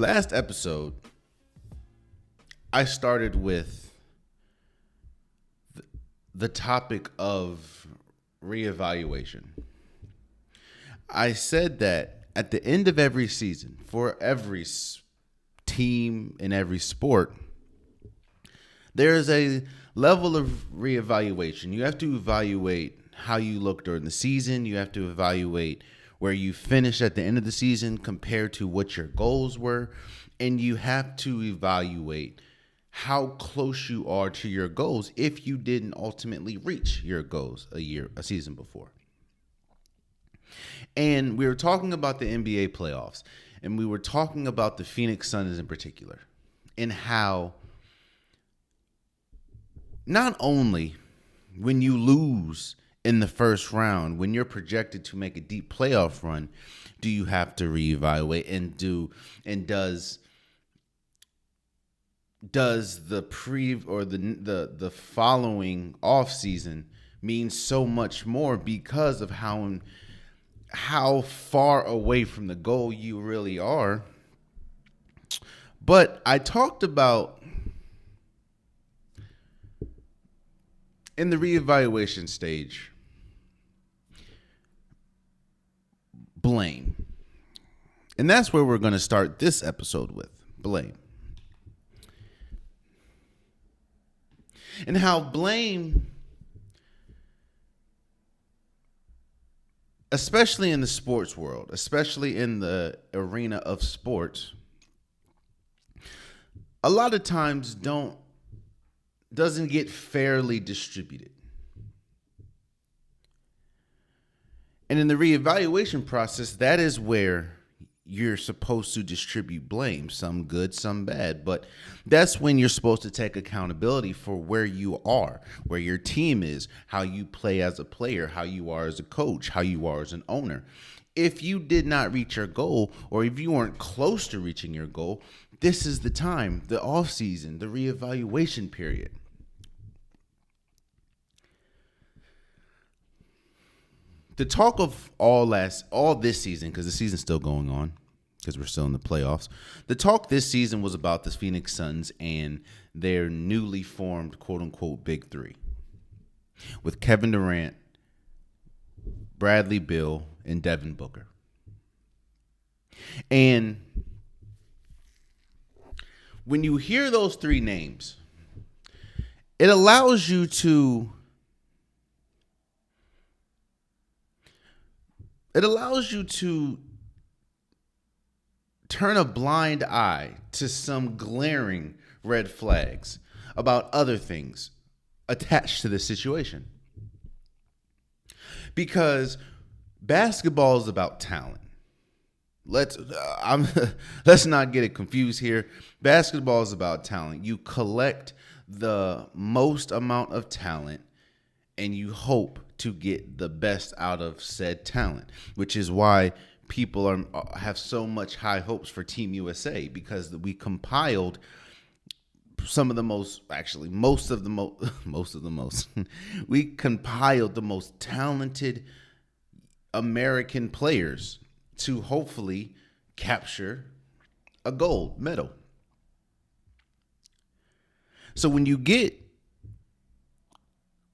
Last episode, I started with the topic of reevaluation. I said that at the end of every season, for every team in every sport, there is a level of reevaluation. You have to evaluate how you look during the season. You have to evaluate where you finish at the end of the season compared to what your goals were. And you have to evaluate how close you are to your goals if you didn't ultimately reach your goals a season before. And we were talking about the NBA playoffs, and we were talking about the Phoenix Suns in particular, and how not only when you lose in the first round, when you're projected to make a deep playoff run, do you have to reevaluate and does the the following off season mean so much more because of how far away from the goal you really are. But I talked about in the reevaluation stage, blame. And that's where we're going to start this episode with blame. And how blame, especially in the sports world, especially in the arena of sports, a lot of times doesn't get fairly distributed. And in the reevaluation process, that is where you're supposed to distribute blame, some good, some bad. But that's when you're supposed to take accountability for where you are, where your team is, how you play as a player, how you are as a coach, how you are as an owner. If you did not reach your goal, or if you weren't close to reaching your goal, this is the time, the off season, the reevaluation period. The talk of all this season, because the season's still going on, because we're still in the playoffs. The talk this season was about the Phoenix Suns and their newly formed quote unquote big three, with Kevin Durant, Bradley Beal, and Devin Booker. And when you hear those three names, it allows you to turn a blind eye to some glaring red flags about other things attached to this situation. Because basketball is about talent. Let's not get it confused here. Basketball is about talent. You collect the most amount of talent and you hope to get the best out of said talent, which is why people have so much high hopes for Team USA, because we compiled we compiled the most talented American players to hopefully capture a gold medal. So when you get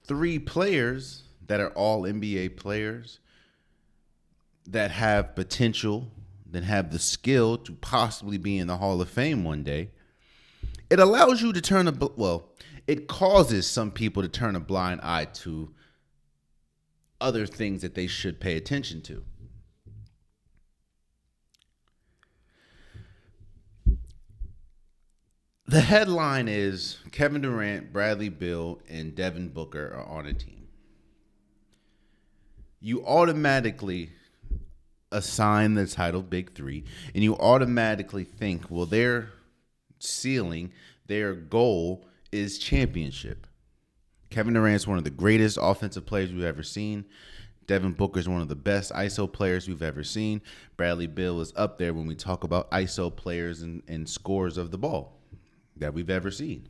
three players that are all NBA players that have potential, that have the skill to possibly be in the Hall of Fame one day, it allows you to it causes some people to turn a blind eye to other things that they should pay attention to. The headline is Kevin Durant, Bradley Beal, and Devin Booker are on a team. You automatically assign the title Big Three, and you automatically think, well, their ceiling, their goal is championship. Kevin Durant is one of the greatest offensive players we've ever seen. Devin Booker is one of the best ISO players we've ever seen. Bradley Beal is up there when we talk about ISO players and scores of the ball that we've ever seen.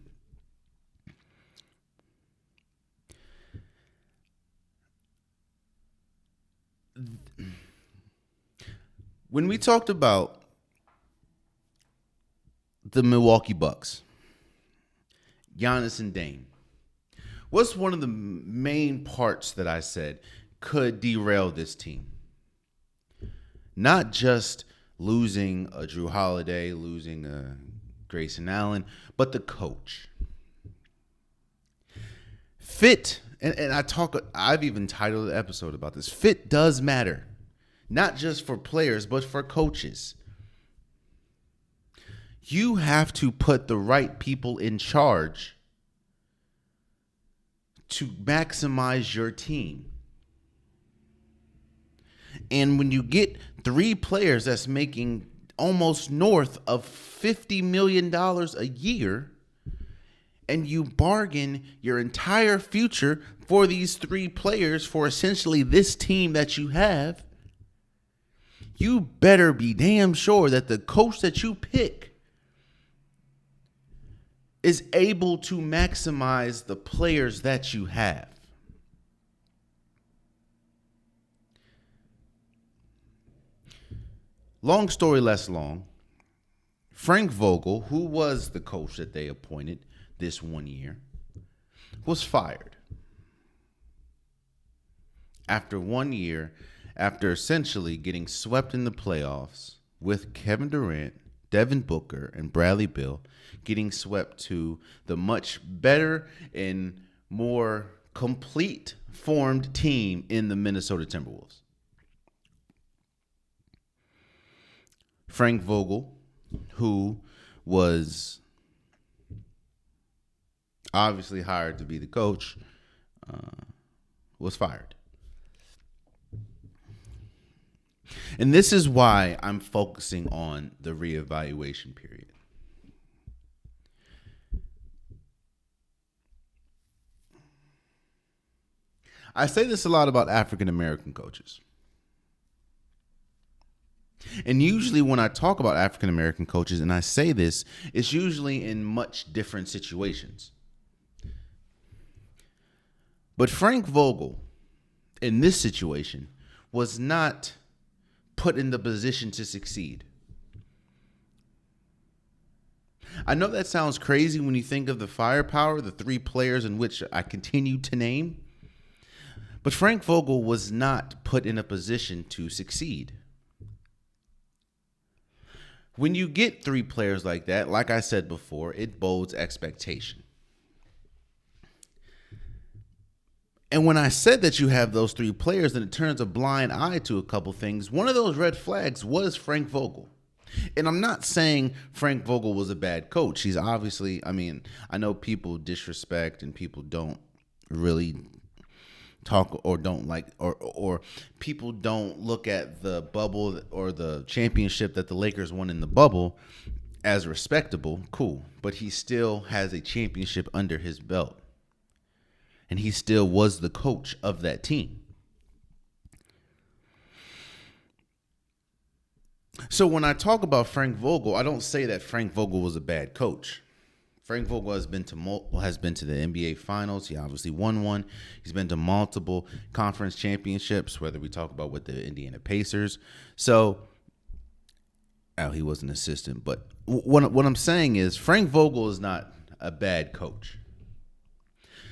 When we talked about the Milwaukee Bucks, Giannis and Dame. What's one of the main parts that I said could derail this team? Not just losing a Drew Holiday, losing a Grayson Allen, but the coach. Fit, and I've even titled an episode about this. Fit does matter, not just for players, but for coaches. You have to put the right people in charge to maximize your team. And when you get 3 players that's making almost north of $50 million a year, and you bargain your entire future for these 3 players for essentially this team that you have, you better be damn sure that the coach that you pick is able to maximize the players that you have. Long story less long, Frank Vogel, who was the coach that they appointed this one year, was fired. After 1 year, after essentially getting swept in the playoffs with Kevin Durant, Devin Booker, and Bradley Beal, getting swept to the much better and more complete formed team in the Minnesota Timberwolves. Frank Vogel, who was obviously hired to be the coach, was fired. And this is why I'm focusing on the reevaluation period. I say this a lot about African American coaches. And usually when I talk about African American coaches, and I say this, it's usually in much different situations. But Frank Vogel, in this situation, was not put in the position to succeed. I know that sounds crazy when you think of the firepower, the 3 players in which I continue to name, but Frank Vogel was not put in a position to succeed. When you get 3 players like that, like I said before, it bodes expectation. And when I said that you have those 3 players and it turns a blind eye to a couple things, one of those red flags was Frank Vogel. And I'm not saying Frank Vogel was a bad coach. He's obviously, I know people disrespect and people don't really talk or don't like, or people don't look at the bubble or the championship that the Lakers won in the bubble as respectable. Cool. But he still has a championship under his belt. And he still was the coach of that team. So when I talk about Frank Vogel, I don't say that Frank Vogel was a bad coach. Frank Vogel has been to the NBA Finals. He obviously won one. He's been to multiple conference championships, whether we talk about with the Indiana Pacers. So, he was an assistant. But what I'm saying is Frank Vogel is not a bad coach.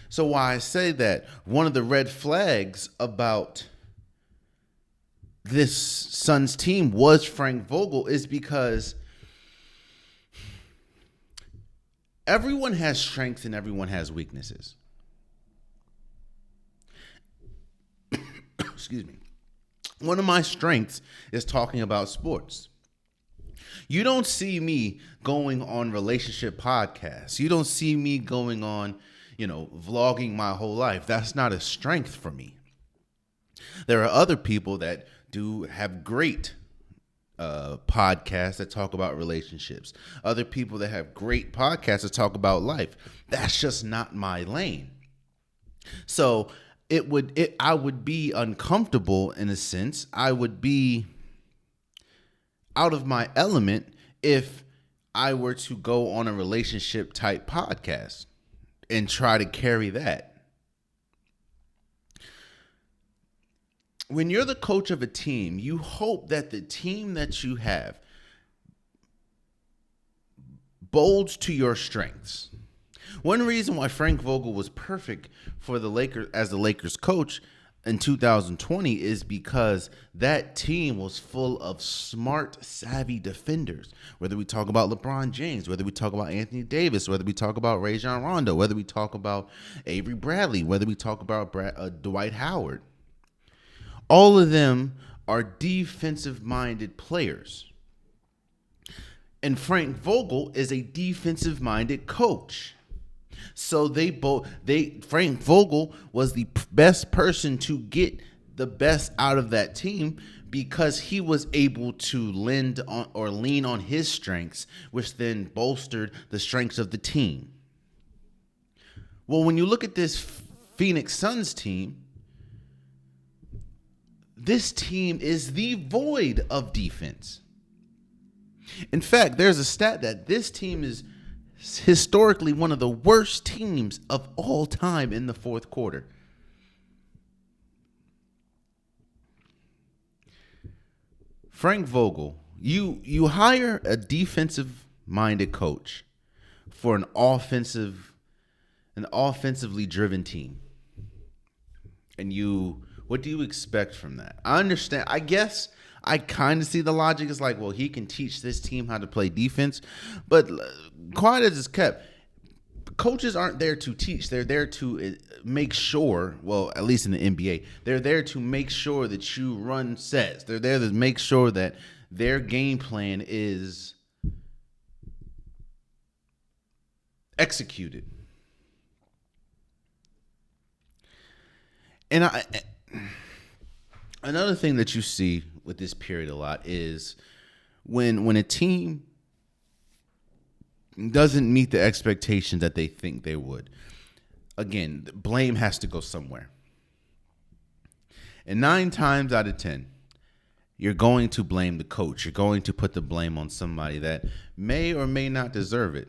So why I say that one of the red flags about this Suns team was Frank Vogel is because everyone has strengths and everyone has weaknesses. Excuse me. One of my strengths is talking about sports. You don't see me going on relationship podcasts. You don't see me going on, vlogging my whole life. That's not a strength for me. There are other people that do have great podcasts that talk about relationships. Other people that have great podcasts that talk about life. That's just not my lane. So I would be uncomfortable in a sense. I would be out of my element if I were to go on a relationship type podcast and try to carry that. When you're the coach of a team, you hope that the team that you have Bulge to your strengths. One reason why Frank Vogel was perfect for the Lakers as the Lakers coach in 2020 is because that team was full of smart, savvy defenders. Whether we talk about LeBron James, whether we talk about Anthony Davis, whether we talk about Rajon Rondo, whether we talk about Avery Bradley, whether we talk about Dwight Howard, all of them are defensive-minded players. And Frank Vogel is a defensive-minded coach. So Frank Vogel was the best person to get the best out of that team because he was able to lend on or lean on his strengths, which then bolstered the strengths of the team. Well, when you look at this Phoenix Suns team, this team is the void of defense. In fact, there's a stat that this team is historically one of the worst teams of all time in the fourth quarter. Frank Vogel, you hire a defensive-minded coach for an offensively driven team. And what do you expect from that? I understand. I guess I kind of see the logic. It's like, well, he can teach this team how to play defense. But quiet as it's kept, coaches aren't there to teach. They're there to make sure, well, at least in the NBA, they're there to make sure that you run sets. They're there to make sure that their game plan is executed. And another thing that you see with this period a lot is when a team doesn't meet the expectations that they think they would. Again, blame has to go somewhere. And 9 times out of 10, you're going to blame the coach. You're going to put the blame on somebody that may or may not deserve it.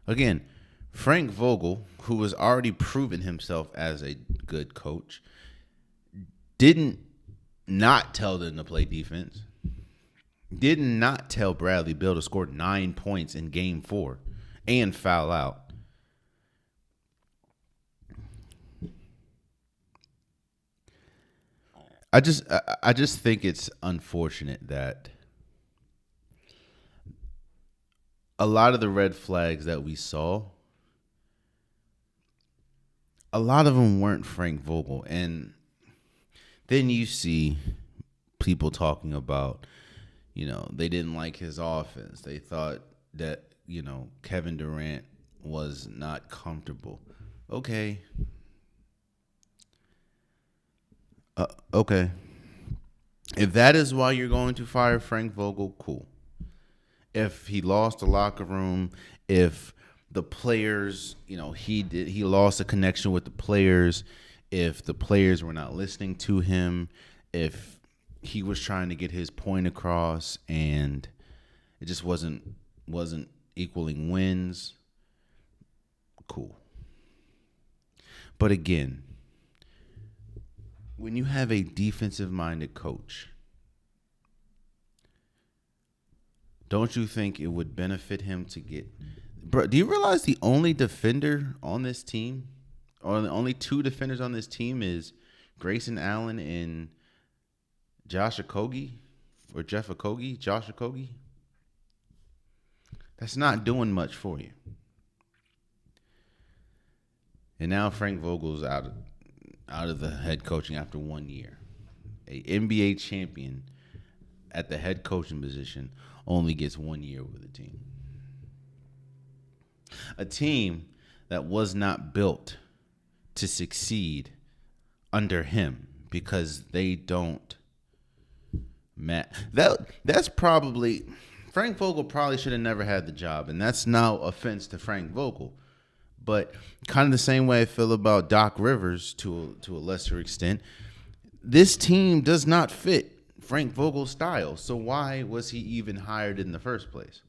Again, Frank Vogel, who has already proven himself as a good coach, didn't not tell them to play defense. Did not tell Bradley Beal to score 9 points in game 4 and foul out. I just think it's unfortunate that a lot of the red flags that we saw, a lot of them weren't Frank Vogel. And then you see people talking about, they didn't like his offense. They thought that, Kevin Durant was not comfortable. Okay. Okay. If that is why you're going to fire Frank Vogel, cool. If he lost the locker room, if the players, he lost a connection with the players, if the players were not listening to him, if he was trying to get his point across and it just wasn't equaling wins, cool. But again, when you have a defensive-minded coach, don't you think it would benefit him to get... Bro, do you realize the only defender on this team, or the only 2 defenders on this team is Grayson Allen and Josh Okogie? That's not doing much for you. And now Frank Vogel's out of the head coaching after 1 year. A NBA champion at the head coaching position only gets 1 year with a team. A team that was not built to succeed under him because they don't that's probably... Frank Vogel probably should have never had the job, and that's no offense to Frank Vogel. But kind of the same way I feel about Doc Rivers to a lesser extent. This team does not fit Frank Vogel's style. So why was he even hired in the first place?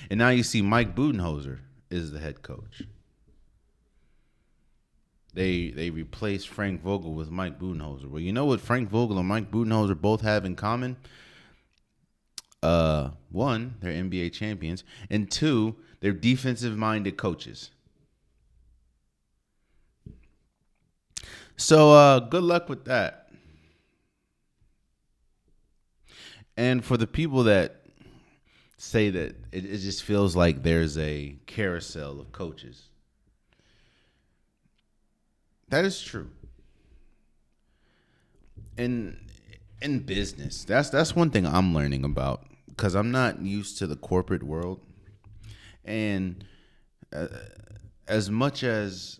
And now you see Mike Budenholzer is the head coach. They replaced Frank Vogel with Mike Budenholzer. Well, you know what Frank Vogel and Mike Budenholzer both have in common? One, they're NBA champions, and two, they're defensive-minded coaches. So good luck with that. And for the people that say that it just feels like there's a carousel of coaches, that is true. In business, that's one thing I'm learning about, because I'm not used to the corporate world, and as much as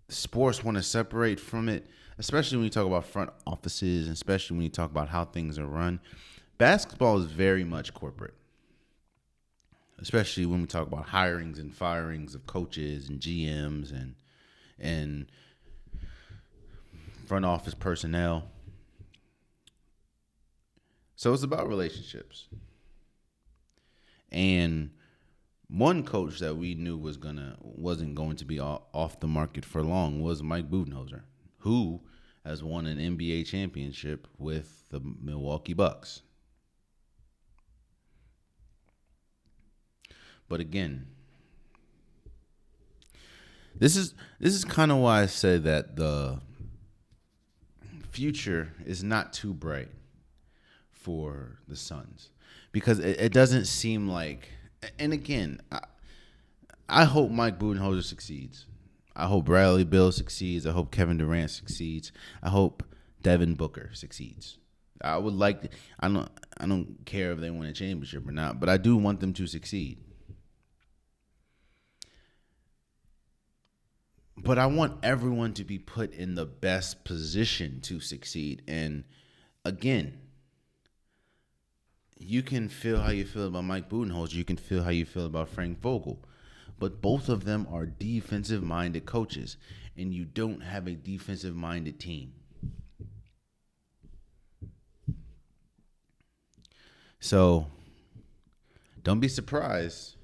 sports want to separate from it, especially when you talk about front offices, and especially when you talk about how things are run, basketball is very much corporate, especially when we talk about hirings and firings of coaches and GMs and front office personnel. So it's about relationships. And one coach that we knew wasn't going to be off the market for long was Mike Budenholzer, who has won an NBA championship with the Milwaukee Bucks. But again, this is kind of why I say that the future is not too bright for the Suns, because it doesn't seem like. And again, I hope Mike Budenholzer succeeds. I hope Bradley Beal succeeds. I hope Kevin Durant succeeds. I hope Devin Booker succeeds. I would like. I don't care if they win a championship or not, but I do want them to succeed. But I want everyone to be put in the best position to succeed. And again, you can feel how you feel about Mike Budenholzer. You can feel how you feel about Frank Vogel. But both of them are defensive-minded coaches, and you don't have a defensive-minded team. So don't be surprised.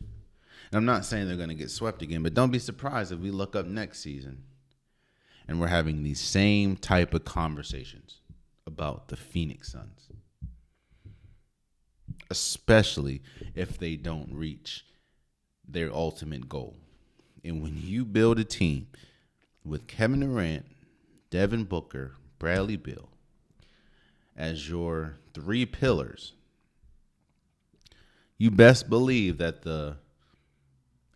And I'm not saying they're going to get swept again, but don't be surprised if we look up next season and we're having these same type of conversations about the Phoenix Suns, especially if they don't reach their ultimate goal. And when you build a team with Kevin Durant, Devin Booker, Bradley Beal as your three pillars, you best believe that the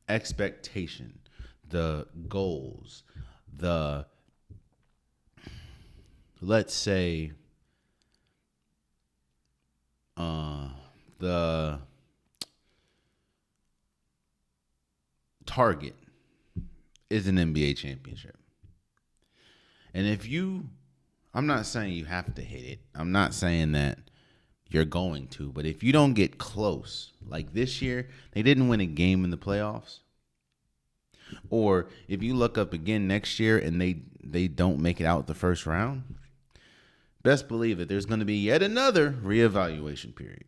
expectation, the goals, the, let's say, the target is an NBA championship. And I'm not saying you have to hit it. I'm not saying that you're going to, but if you don't get close, like this year, they didn't win a game in the playoffs. Or if you look up again next year and they don't make it out the first round, best believe that there's going to be yet another reevaluation period.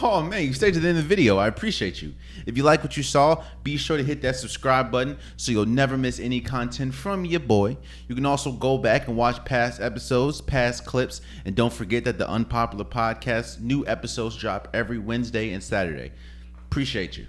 Oh, man, you stayed to the end of the video. I appreciate you. If you like what you saw, be sure to hit that subscribe button so you'll never miss any content from your boy. You can also go back and watch past episodes, past clips, and don't forget that the Unpopular Podcast, new episodes drop every Wednesday and Saturday. Appreciate you.